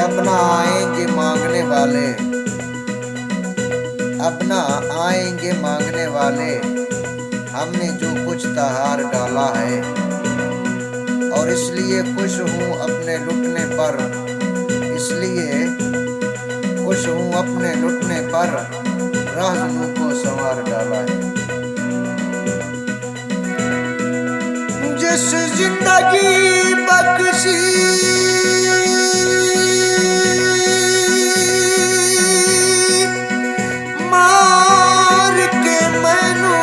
अब ना आएंगे मांगने वाले, अब ना आएंगे मांगने वाले, हमने जो कुछ तहार डाला है। और इसलिए खुश हूँ अपने लुटने पर, इसलिए खुश हूँ अपने लुटने पर, राहज़नों को संवार डाला है। जिस जिंदगी बख्शी मार के मैनू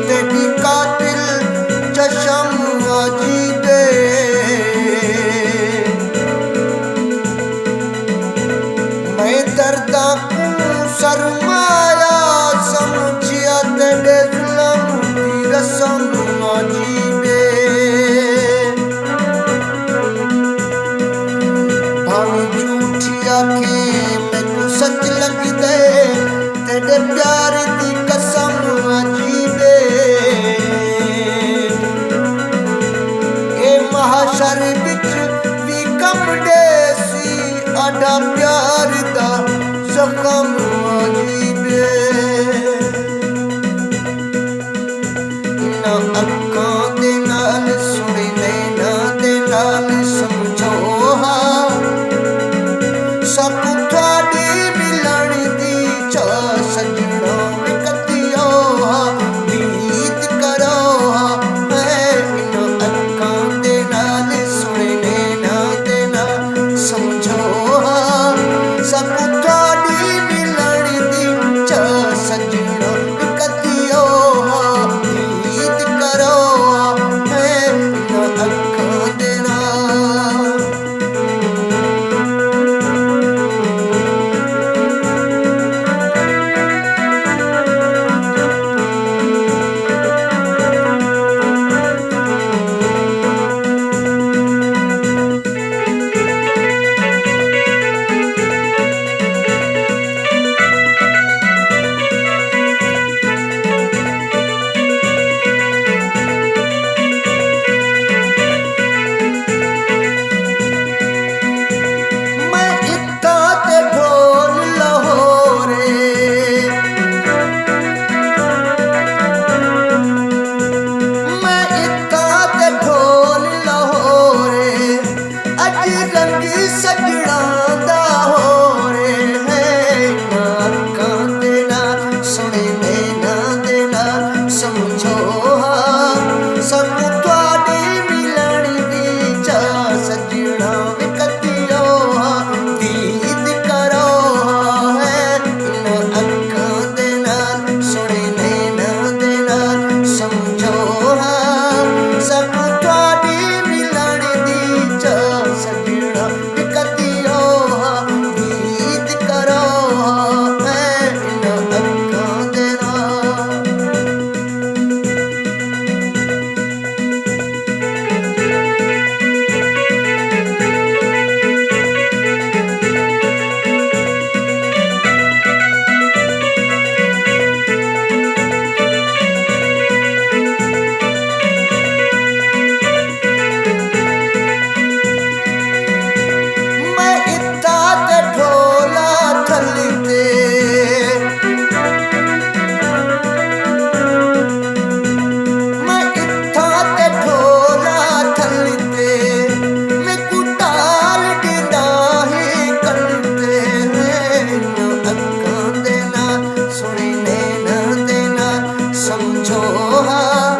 तेरी कातिल चशम अजीबे, मैं दर्दा को शर्माया समझिया तेरे जुल्म की रस्म अजीबे। भावी झूठी आंखें मैनू सच लगदे, तेरे प्यार दी कसम अजीबे। ए महाशर विच भी कंबदे सी आडा प्यार दा जख्म अजीबे। इन्हां अक्खां दे नाल सुने नैना दे नाल समझो हां, सब तुहाडे मिलण दी चाह सजना कतियो उम्मीद करो है। इन्हां अक्खां दे नाल सुने नैना दे नाल समझो हां, सब तुहाडे मिलण दी चाह सजना कतियो उम्मीद करो है। इन्हां अक्खां दे नाल मैं इत्ता ते ढोल लाहौरे, मैं इत्ता ते ढोल लाहौरे, अज रंग सजणा दा होरे है। इन्हां अक्खां दे नाल सुने नैना दे नाल समझो हां, सब तुहाडे मिलण दी चाह सजना कतियो उम्मीद करो है। इन्हां अक्खां दे नाल सुने नैना दे नाल समझो हां, सब तुहाडे मिलण दी चाह सजना कतियो उम्मीद करो है। इन्हां अक्खां दे नाल मैं इत्ता ते ढोला थलते, मैं इत्था ते ढोला थलते, मैं कुटाल दिंदा ही कलते हैं। इन्हां अक्खां दे नाल सुने नैना दे नाल समझो हां,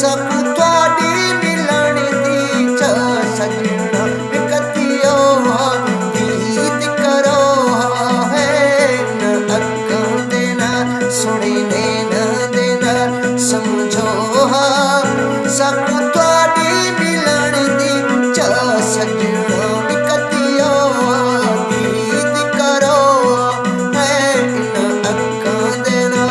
सब तुहाडे मिलण दी चाह सजना कतियो उम्मीद करो है। इन्हां अक्खां दे नाल सुने नैना दे नाल समझो हां, सब तुहाडे मिलण दी चाह सजना कतियो उम्मीद करो है। इन्हां अक्खां दे नाल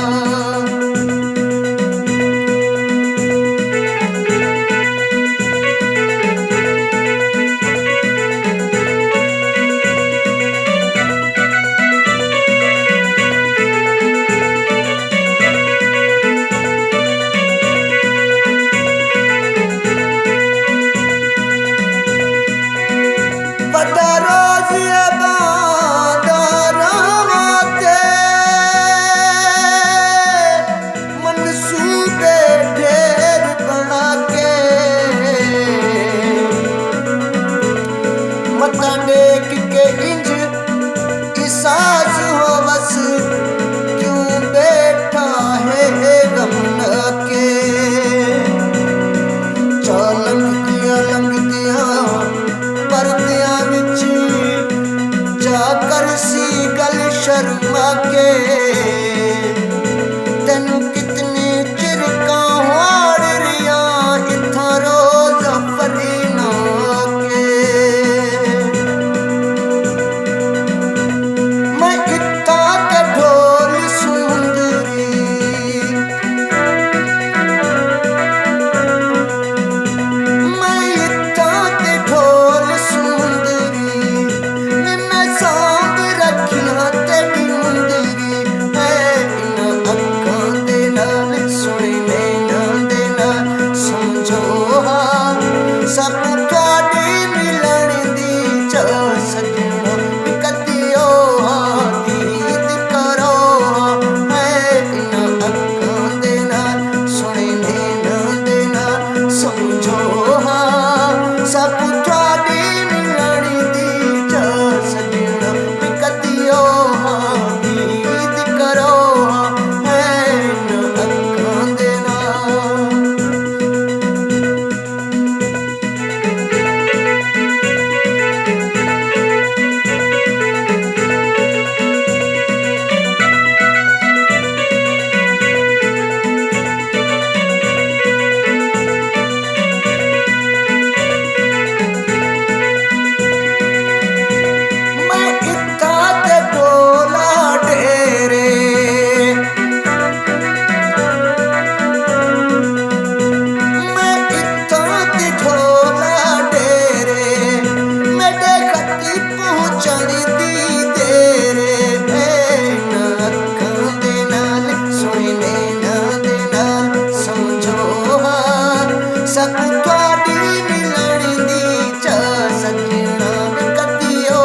सकूं तुहाडी मिलण दी चाह सजना वे कदियो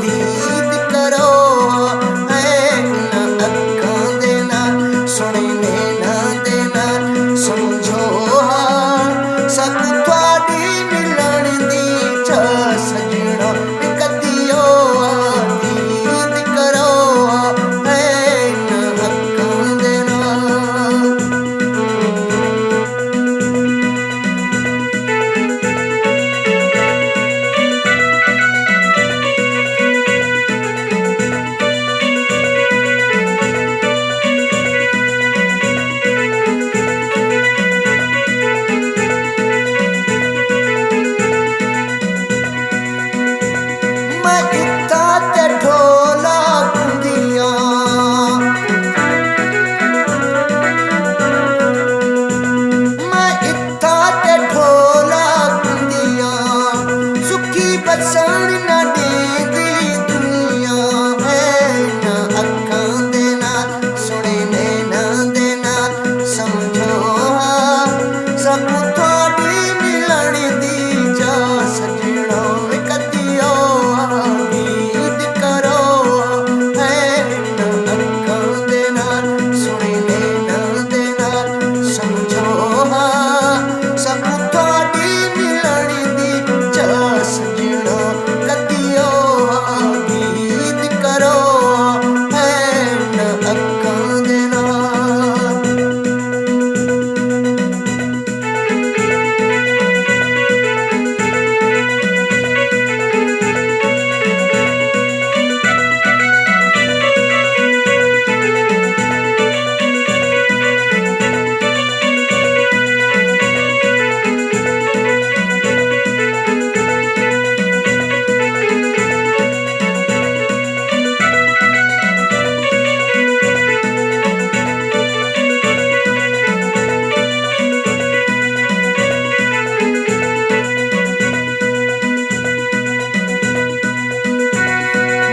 दीद करो है इन्हां अखां दे नाल सुने नैना दे नाल समझो सकूं तुहाडी मिलण दी चाह सजना वे कदियो दीद करो है इन्हां अखां दे नाल। मैं इत्था ते ढोला कुंदियां मैं इत्था ते ढोला कुंदियां सुखी बसन ना देंदी दुनिया है ना अखां दे नाल सुने नैना दे नाल समझो सकूं तुहाडी मिलण दी चाह सजना वे कदियो दीद करो है इन्हां अखां दे नाल सुने नैना दे नाल समझो सकूं तुहाडी मिलण दी चाह सजना कदियो दीद करो है इन्हां अखां दे नाल।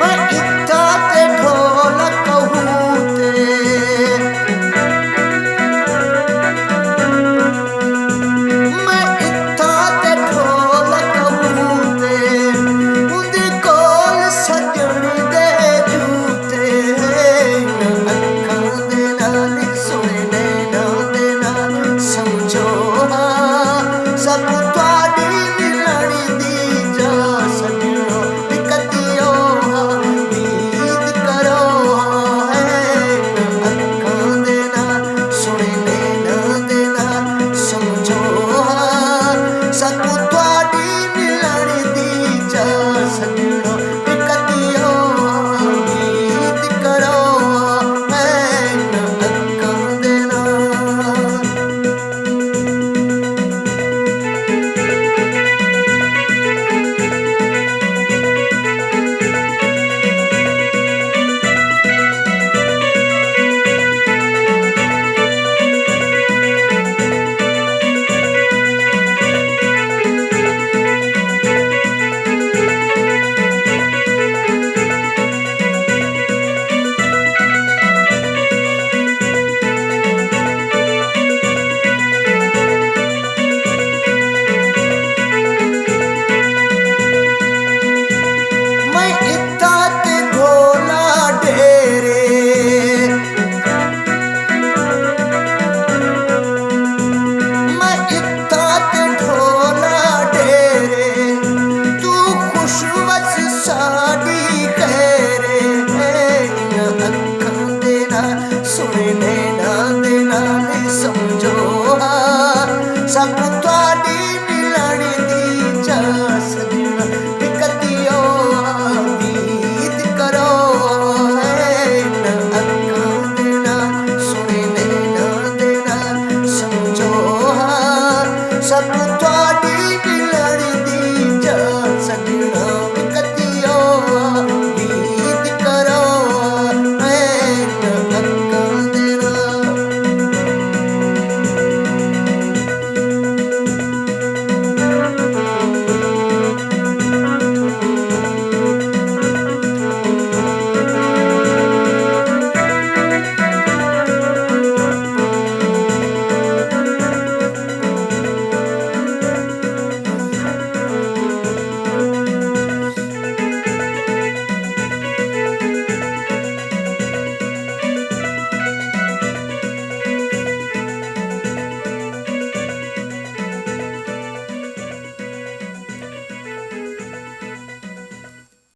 मैं इत्था ते ढोलक कहूं ते मैं इत्था ते ढोलक कहूं ते उंदी कोल सजण दे जूते इन्हां अखां दे नाल सुने नैना दे नाल समझो सकूं तुहाडी मिलण दी चाह सजना वे कदियो दीद करो है इन्हां अखां दे नाल सुने नैना दे नाल समझो सकूं तुहाडी मिलण दी चाह सजना वे कदियो दीद करो है इन्हां अखां दे नाल। मैं इत्था ते ढोला ढेरे मैं इत्था ते ढोला ढेरे तू खुश वस साडी खैरे इन्हां अखां दे नाल सुने नैना दे नाल समझो सकूं